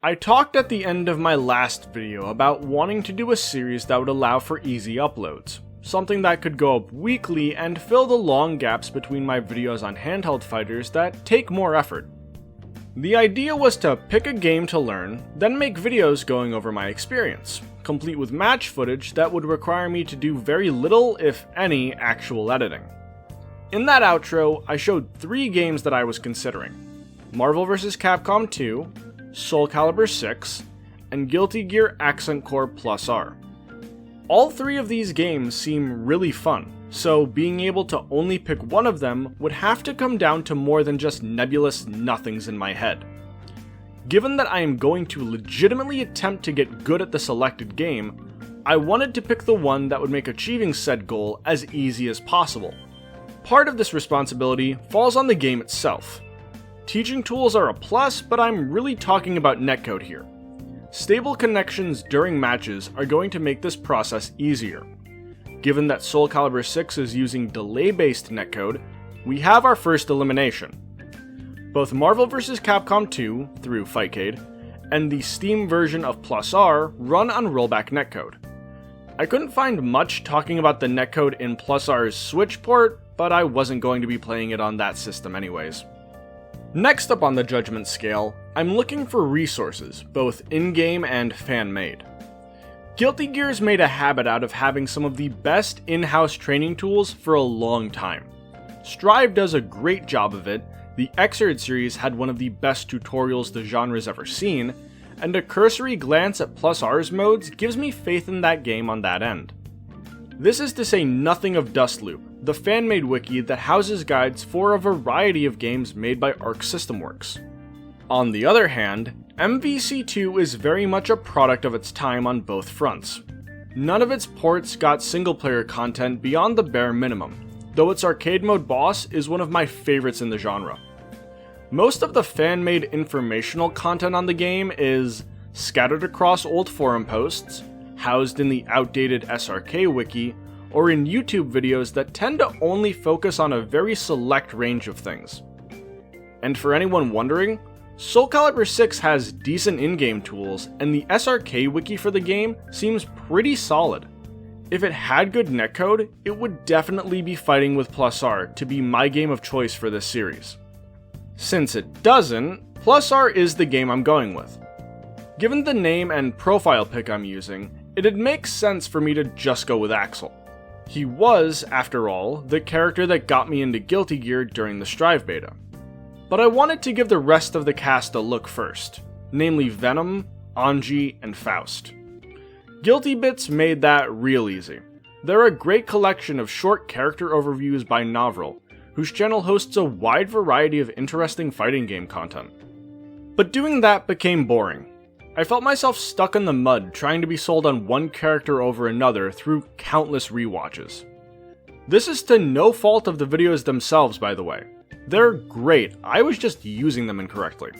I talked at the end of my last video about wanting to do a series that would allow for easy uploads, something that could go up weekly and fill the long gaps between my videos on handheld fighters that take more effort. The idea was to pick a game to learn, then make videos going over my experience, complete with match footage that would require me to do very little, if any, actual editing. In that outro, I showed 3 games that I was considering: Marvel vs. Capcom 2, Soul Calibur 6, and Guilty Gear Accent Core Plus R. All 3 of these games seem really fun, so being able to only pick one of them would have to come down to more than just nebulous nothings in my head. Given that I am going to legitimately attempt to get good at the selected game, I wanted to pick the one that would make achieving said goal as easy as possible. Part of this responsibility falls on the game itself. Teaching tools are a plus, but I'm really talking about netcode here. Stable connections during matches are going to make this process easier. Given that Soul Calibur 6 is using delay-based netcode, we have our first elimination. Both Marvel vs. Capcom 2 through Fightcade and the Steam version of Plus R run on rollback netcode. I couldn't find much talking about the netcode in Plus R's Switch port, but I wasn't going to be playing it on that system anyways. Next up on the judgment scale, I'm looking for resources, both in-game and fan-made. Guilty Gear's made a habit out of having some of the best in-house training tools for a long time. Strive does a great job of it, the Xrd series had one of the best tutorials the genre's ever seen, and a cursory glance at Plus R's modes gives me faith in that game on that end. This is to say nothing of Dustloop, the fan-made wiki that houses guides for a variety of games made by Arc System Works. On the other hand, MVC2 is very much a product of its time on both fronts. None of its ports got single-player content beyond the bare minimum, though its arcade mode boss is one of my favorites in the genre. Most of the fan-made informational content on the game is scattered across old forum posts, housed in the outdated SRK wiki, or in YouTube videos that tend to only focus on a very select range of things. And for anyone wondering, Soul Calibur 6 has decent in-game tools, and the SRK wiki for the game seems pretty solid. If it had good netcode, it would definitely be fighting with Plus R to be my game of choice for this series. Since it doesn't, Plus R is the game I'm going with. Given the name and profile pic I'm using, it'd make sense for me to just go with Axel. He was, after all, the character that got me into Guilty Gear during the Strive beta. But I wanted to give the rest of the cast a look first, namely Venom, Anji, and Faust. Guilty Bits made that real easy. They're a great collection of short character overviews by Novril, whose channel hosts a wide variety of interesting fighting game content. But doing that became boring. I felt myself stuck in the mud trying to be sold on one character over another through countless rewatches. This is to no fault of the videos themselves, by the way. They're great, I was just using them incorrectly.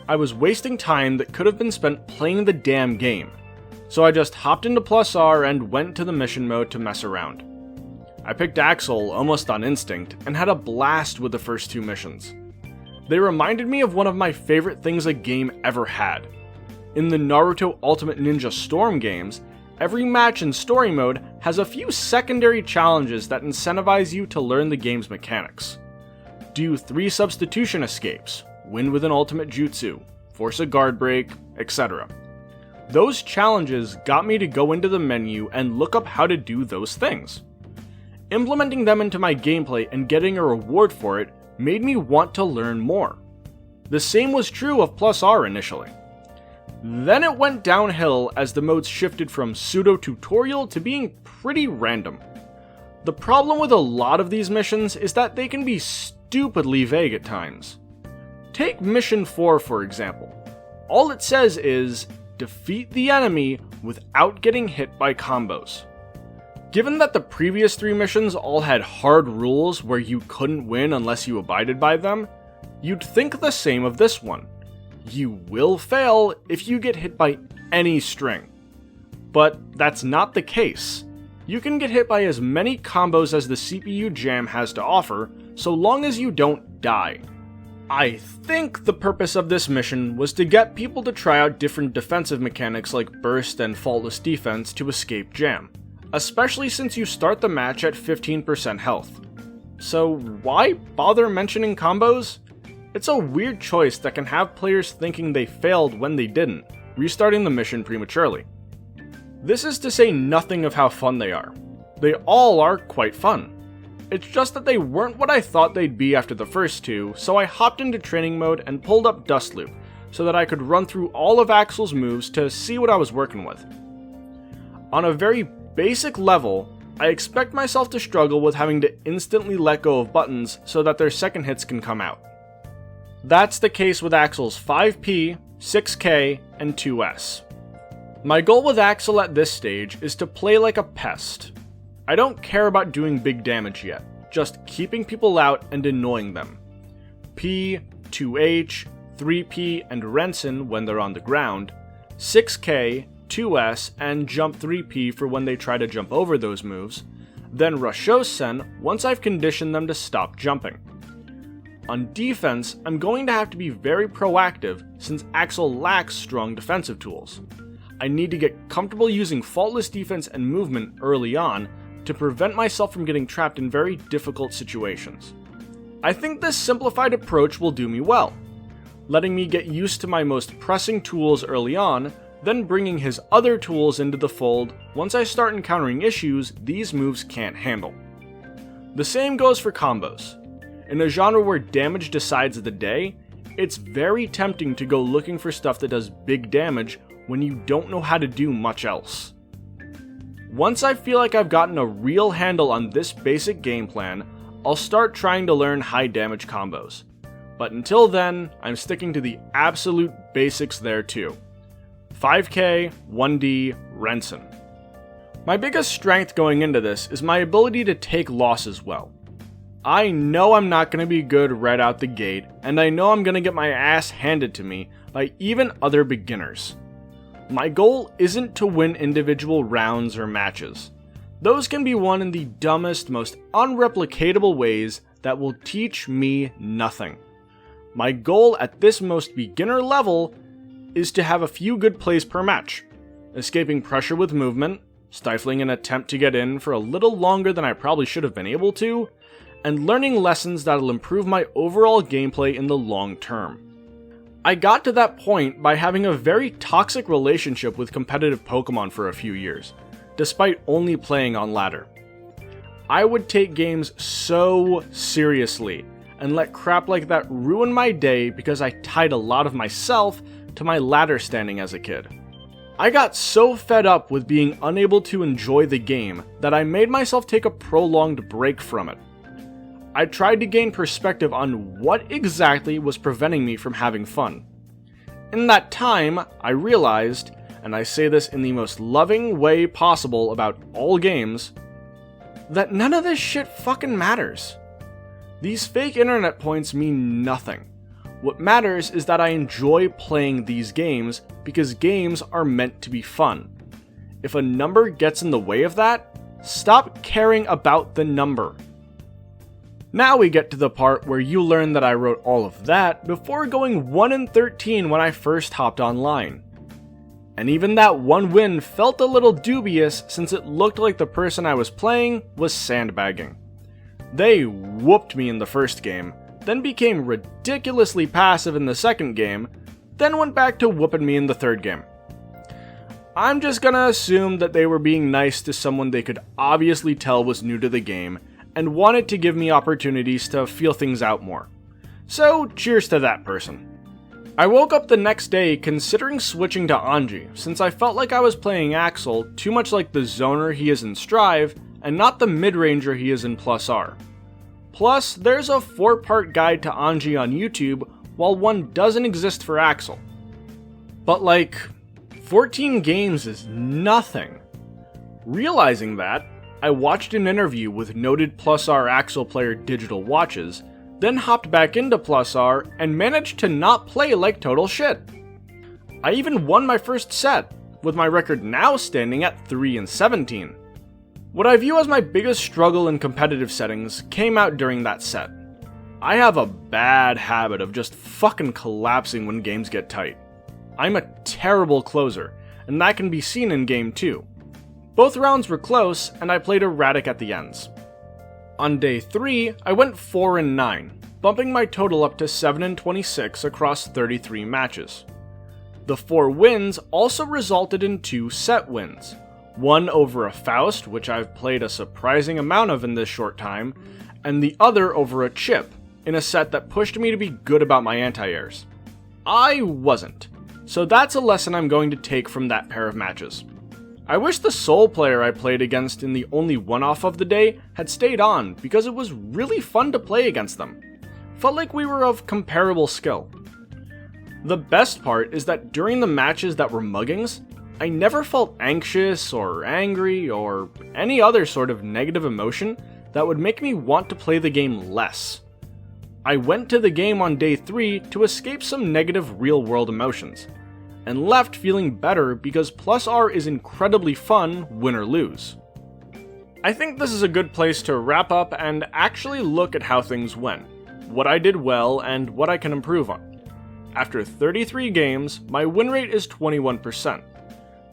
I was wasting time that could have been spent playing the damn game, so I just hopped into Plus R and went to the mission mode to mess around. I picked Axel almost on instinct and had a blast with the first 2 missions. They reminded me of one of my favorite things a game ever had. In the Naruto Ultimate Ninja Storm games, every match in story mode has a few secondary challenges that incentivize you to learn the game's mechanics. Do 3 substitution escapes, win with an ultimate jutsu, force a guard break, etc. Those challenges got me to go into the menu and look up how to do those things. Implementing them into my gameplay and getting a reward for it made me want to learn more. The same was true of Plus R initially. Then it went downhill as the modes shifted from pseudo-tutorial to being pretty random. The problem with a lot of these missions is that they can be stupidly vague at times. Take Mission 4 for example. All it says is, defeat the enemy without getting hit by combos. Given that the previous 3 missions all had hard rules where you couldn't win unless you abided by them, you'd think the same of this one. You will fail if you get hit by any string. But that's not the case. You can get hit by as many combos as the CPU jam has to offer, so long as you don't die. I think the purpose of this mission was to get people to try out different defensive mechanics like burst and faultless defense to escape jam, especially since you start the match at 15% health. So why bother mentioning combos? It's a weird choice that can have players thinking they failed when they didn't, restarting the mission prematurely. This is to say nothing of how fun they are. They all are quite fun. It's just that they weren't what I thought they'd be after the first two, so I hopped into training mode and pulled up Dust Loop, so that I could run through all of Axel's moves to see what I was working with. On a very basic level, I expect myself to struggle with having to instantly let go of buttons so that their second hits can come out. That's the case with Axel's 5P, 6K, and 2S. My goal with Axel at this stage is to play like a pest. I don't care about doing big damage yet, just keeping people out and annoying them. P, 2H, 3P, and Rensen when they're on the ground, 6K, 2S, and jump 3P for when they try to jump over those moves, then Rashosen once I've conditioned them to stop jumping. On defense, I'm going to have to be very proactive since Axel lacks strong defensive tools. I need to get comfortable using faultless defense and movement early on to prevent myself from getting trapped in very difficult situations. I think this simplified approach will do me well, letting me get used to my most pressing tools early on, then bringing his other tools into the fold once I start encountering issues these moves can't handle. The same goes for combos. In a genre where damage decides the day, it's very tempting to go looking for stuff that does big damage when you don't know how to do much else. Once I feel like I've gotten a real handle on this basic game plan, I'll start trying to learn high damage combos. But until then, I'm sticking to the absolute basics there too. 5K, 1D, Rensen. My biggest strength going into this is my ability to take losses well. I know I'm not going to be good right out the gate, and I know I'm going to get my ass handed to me by even other beginners. My goal isn't to win individual rounds or matches. Those can be won in the dumbest, most unreplicatable ways that will teach me nothing. My goal at this most beginner level is to have a few good plays per match, escaping pressure with movement, stifling an attempt to get in for a little longer than I probably should have been able to, and learning lessons that'll improve my overall gameplay in the long term. I got to that point by having a very toxic relationship with competitive Pokemon for a few years, despite only playing on ladder. I would take games so seriously, and let crap like that ruin my day because I tied a lot of myself to my ladder standing as a kid. I got so fed up with being unable to enjoy the game that I made myself take a prolonged break from it. I tried to gain perspective on what exactly was preventing me from having fun. In that time, I realized, and I say this in the most loving way possible about all games, that none of this shit fucking matters. These fake internet points mean nothing. What matters is that I enjoy playing these games because games are meant to be fun. If a number gets in the way of that, stop caring about the number. Now we get to the part where you learn that I wrote all of that before going 1-13 when I first hopped online. And even that one win felt a little dubious since it looked like the person I was playing was sandbagging. They whooped me in the first game, then became ridiculously passive in the second game, then went back to whooping me in the third game. I'm just gonna assume that they were being nice to someone they could obviously tell was new to the game, and wanted to give me opportunities to feel things out more. So, cheers to that person. I woke up the next day considering switching to Anji, since I felt like I was playing Axel too much like the zoner he is in Strive, and not the mid-ranger he is in Plus R. Plus, there's a 4-part guide to Anji on YouTube, while one doesn't exist for Axel. But 14 games is nothing. Realizing that, I watched an interview with noted Plus R Axel player Digital Watches, then hopped back into Plus R and managed to not play like total shit. I even won my first set, with my record now standing at 3-17. What I view as my biggest struggle in competitive settings came out during that set. I have a bad habit of just fucking collapsing when games get tight. I'm a terrible closer, and that can be seen in game 2. Both rounds were close, and I played erratic at the ends. On day 3, I went 4-9, bumping my total up to 7-26 across 33 matches. The 4 wins also resulted in 2 set wins, one over a Faust, which I've played a surprising amount of in this short time, and the other over a Chip, in a set that pushed me to be good about my anti-airs. I wasn't, so that's a lesson I'm going to take from that pair of matches. I wish the sole player I played against in the only one-off of the day had stayed on, because it was really fun to play against them. Felt like we were of comparable skill. The best part is that during the matches that were muggings, I never felt anxious or angry or any other sort of negative emotion that would make me want to play the game less. I went to the game on day 3 to escape some negative real-world emotions, and left feeling better because Plus R is incredibly fun, win or lose. I think this is a good place to wrap up and actually look at how things went, what I did well, and what I can improve on. After 33 games, my win rate is 21%.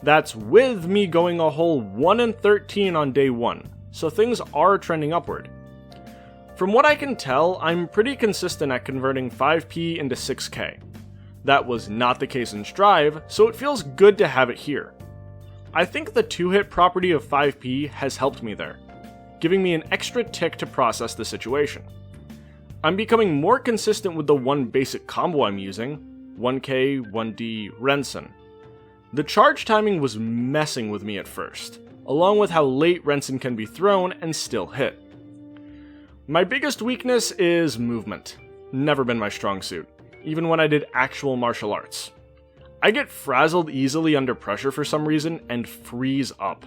That's with me going a whole 1-13 on day 1, so things are trending upward. From what I can tell, I'm pretty consistent at converting 5p into 6k. That was not the case in Strive, so it feels good to have it here. I think the 2-hit property of 5p has helped me there, giving me an extra tick to process the situation. I'm becoming more consistent with the one basic combo I'm using, 1k, 1d, Rensen. The charge timing was messing with me at first, along with how late Rensen can be thrown and still hit. My biggest weakness is movement. Never been my strong suit, even when I did actual martial arts. I get frazzled easily under pressure for some reason and freeze up.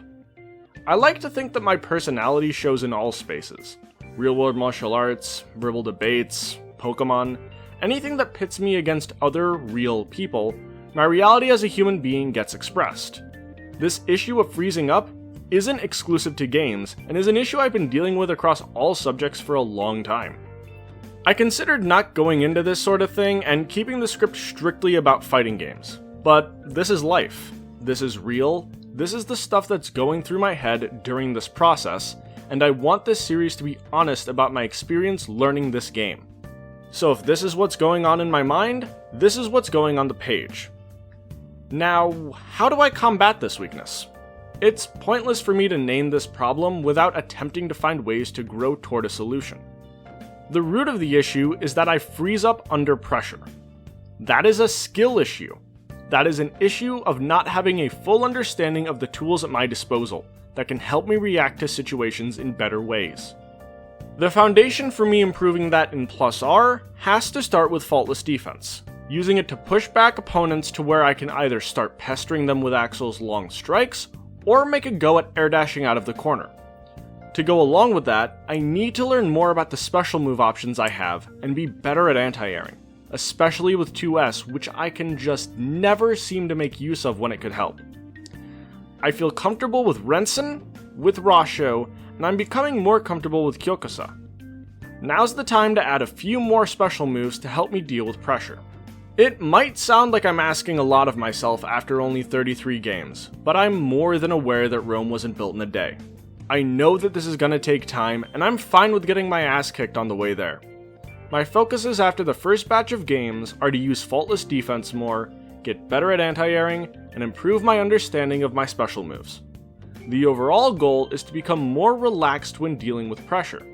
I like to think that my personality shows in all spaces. Real-world martial arts, verbal debates, Pokemon, anything that pits me against other real people, my reality as a human being gets expressed. This issue of freezing up isn't exclusive to games, and is an issue I've been dealing with across all subjects for a long time. I considered not going into this sort of thing and keeping the script strictly about fighting games, but this is life. This is real. This is the stuff that's going through my head during this process, and I want this series to be honest about my experience learning this game. So if this is what's going on in my mind, this is what's going on the page. Now, how do I combat this weakness? It's pointless for me to name this problem without attempting to find ways to grow toward a solution. The root of the issue is that I freeze up under pressure. That is a skill issue. That is an issue of not having a full understanding of the tools at my disposal that can help me react to situations in better ways. The foundation for me improving that in Plus R has to start with faultless defense, using it to push back opponents to where I can either start pestering them with Axel's long strikes, or make a go at air dashing out of the corner. To go along with that, I need to learn more about the special move options I have and be better at anti-airing, especially with 2S, which I can just never seem to make use of when it could help. I feel comfortable with Rensen, with Rasho, and I'm becoming more comfortable with Kyokusa. Now's the time to add a few more special moves to help me deal with pressure. It might sound like I'm asking a lot of myself after only 33 games, but I'm more than aware that Rome wasn't built in a day. I know that this is going to take time, and I'm fine with getting my ass kicked on the way there. My focuses after the first batch of games are to use faultless defense more, get better at anti-airing, and improve my understanding of my special moves. The overall goal is to become more relaxed when dealing with pressure.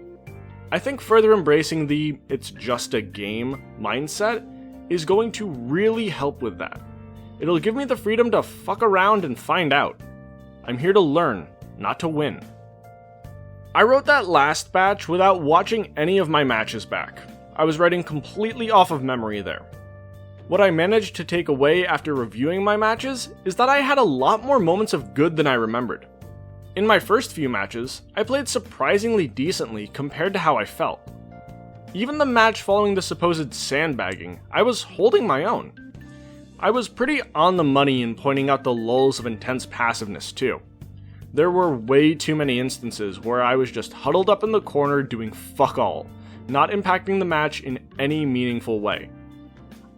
I think further embracing the "it's just a game" mindset is going to really help with that. It'll give me the freedom to fuck around and find out. I'm here to learn, not to win. I wrote that last batch without watching any of my matches back. I was writing completely off of memory there. What I managed to take away after reviewing my matches is that I had a lot more moments of good than I remembered. In my first few matches, I played surprisingly decently compared to how I felt. Even the match following the supposed sandbagging, I was holding my own. I was pretty on the money in pointing out the lulls of intense passiveness too. There were way too many instances where I was just huddled up in the corner doing fuck all, not impacting the match in any meaningful way.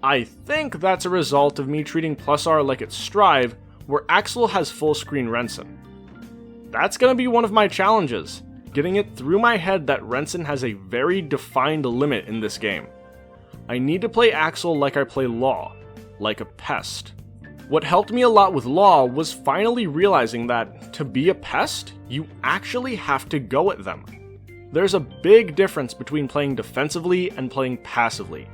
I think that's a result of me treating plus R like it's Strive, where Axel has full screen Rensin. That's gonna be one of my challenges, getting it through my head that Rensin has a very defined limit in this game. I need to play Axel like I play Law, like a pest. What helped me a lot with Law was finally realizing that, to be a pest, you actually have to go at them. There's a big difference between playing defensively and playing passively,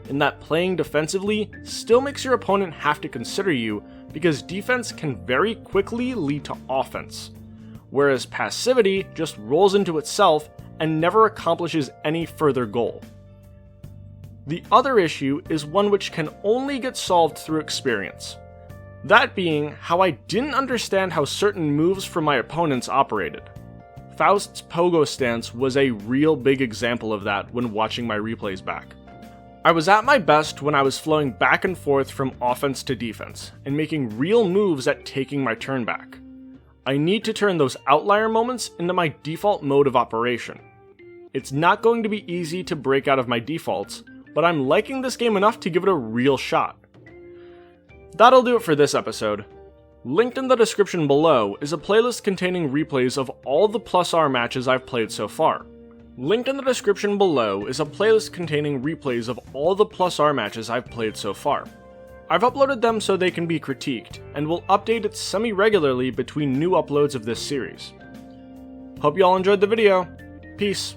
in that playing defensively still makes your opponent have to consider you because defense can very quickly lead to offense, whereas passivity just rolls into itself and never accomplishes any further goal. The other issue is one which can only get solved through experience. That being how I didn't understand how certain moves from my opponents operated. Faust's pogo stance was a real big example of that when watching my replays back. I was at my best when I was flowing back and forth from offense to defense, and making real moves at taking my turn back. I need to turn those outlier moments into my default mode of operation. It's not going to be easy to break out of my defaults, but I'm liking this game enough to give it a real shot. That'll do it for this episode. Linked in the description below is a playlist containing replays of all the plus R matches I've played so far. Linked in the description below is a playlist containing replays of all the plus R matches I've played so far. I've uploaded them so they can be critiqued, and will update it semi-regularly between new uploads of this series. Hope you all enjoyed the video. Peace.